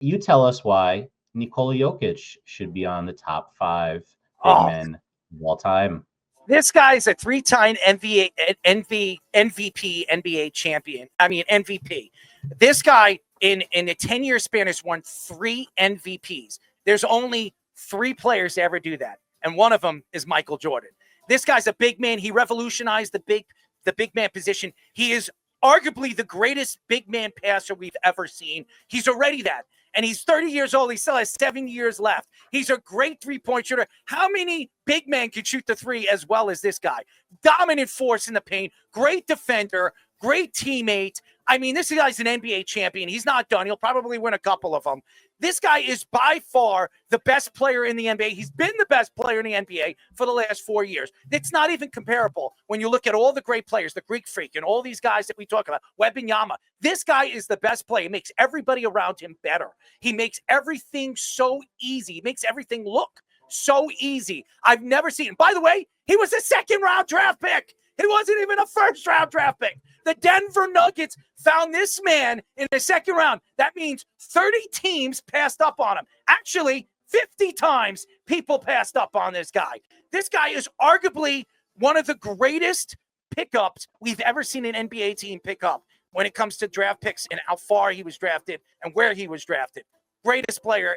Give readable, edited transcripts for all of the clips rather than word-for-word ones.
you tell us why Nikola Jokic should be on the top 5 big Oh, men of all time. this guy's a 3-time MVP, NBA champion. I mean, MVP. This guy, in a 10-year span, has won 3 MVPs. There's only 3 players to ever do that, and one of them is Michael Jordan. This guy's a big man. He revolutionized the big man position. He is arguably the greatest big man passer we've ever seen. He's already that. And he's 30 years old. He still has 7 years left. He's a great three-point shooter. How many big men can shoot the three as well as this guy? Dominant force in the paint. Great defender. Great teammate. I mean, this guy's an NBA champion. He's not done. He'll probably win a couple of them. This guy is by far the best player in the NBA. He's been the best player in the NBA for the last 4 years. It's not even comparable when you look at all the great players, the Greek Freak, and all these guys that we talk about, Wembanyama. This guy is the best player. He makes everybody around him better. He makes everything so easy. He makes everything look so easy. I've never seen. By the way, he was a second-round draft pick. He wasn't even a first-round draft pick. The Denver Nuggets found this man in the second round. That means 30 teams passed up on him. Actually, 50 times people passed up on this guy. This guy is arguably one of the greatest pickups we've ever seen an NBA team pick up when it comes to draft picks and how far he was drafted and where he was drafted. Greatest player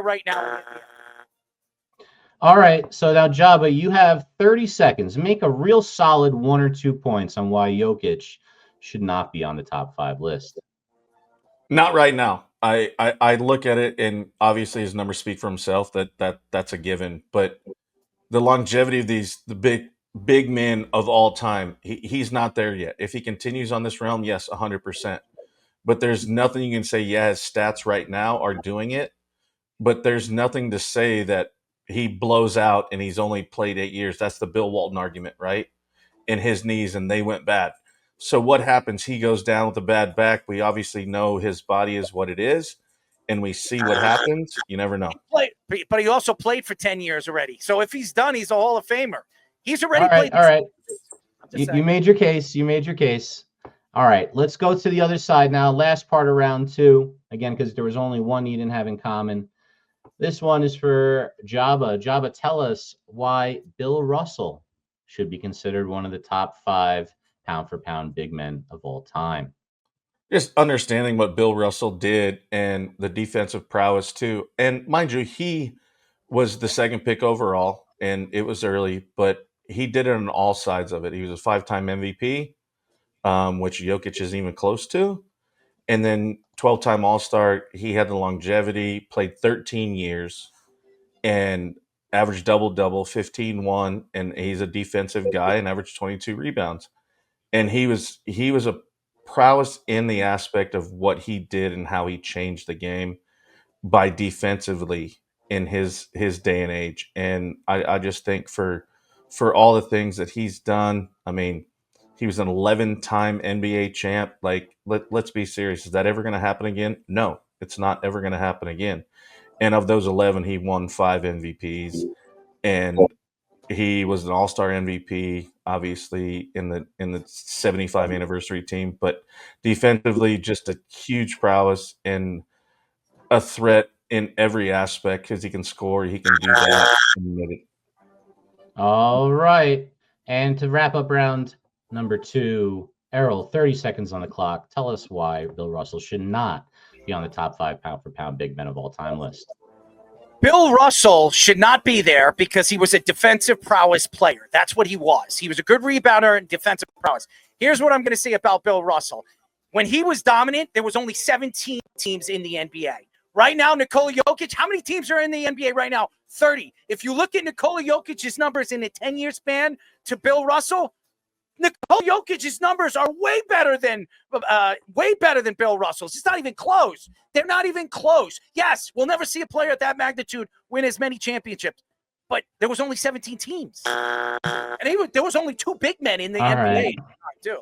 right now. All right, so now, Joba, you have 30 seconds. Make a real solid 1 or 2 points on why Jokic should not be on the top 5 list. Not right now. I look at it, and obviously his numbers speak for himself. That's a given. But the longevity of the big men of all time, he's not there yet. If he continues on this realm, yes, 100%. But there's nothing you can say, yeah, his stats right now are doing it. But there's nothing to say that he blows out and he's only played 8 years. That's the Bill Walton argument, right? In his knees, and they went bad. So what happens? He goes down with a bad back. We obviously know his body is what it is, and we see what happens. You never know. But he also played for 10 years already. So if he's done, he's a Hall of Famer. He's already played. All right. You made your case. All right, let's go to the other side now. Last part of round 2. Again, because there was only one you didn't have in common. This one is for Joba. Joba, tell us why Bill Russell should be considered one of the top 5 pound-for-pound big men of all time. Just understanding what Bill Russell did and the defensive prowess too. And mind you, he was the 2nd pick overall, and it was early, but he did it on all sides of it. He was a 5-time MVP, which Jokic isn't even close to. And then 12-time All-Star. He had the longevity, played 13 years, and averaged double-double, 15-1, and he's a defensive guy and averaged 22 rebounds. And he was a prowess in the aspect of what he did and how he changed the game by defensively in his day and age. And I just think for all the things that he's done, I mean, he was an 11-time NBA champ. Like, let's be serious. Is that ever going to happen again? No, it's not ever going to happen again. And of those 11, he won 5 MVPs, and he was an All-Star MVP, obviously in the 75 anniversary team. But defensively, just a huge prowess and a threat in every aspect because he can score, he can do that. All right, and to wrap up round number 2, Errol, 30 seconds on the clock. Tell us why Bill Russell should not be on the top 5 pound-for-pound big men of all time list. Bill Russell should not be there because he was a defensive prowess player. That's what he was. He was a good rebounder and defensive prowess. Here's what I'm going to say about Bill Russell. When he was dominant, there was only 17 teams in the NBA. Right now, Nikola Jokic, how many teams are in the NBA right now? 30. If you look at Nikola Jokic's numbers in a 10-year span to Bill Russell, Nikola Jokic's numbers are way better than Bill Russell's. It's not even close. They're not even close. Yes, we'll never see a player at that magnitude win as many championships, but there was only 17 teams, and there was only 2 big men in the NBA at the time too.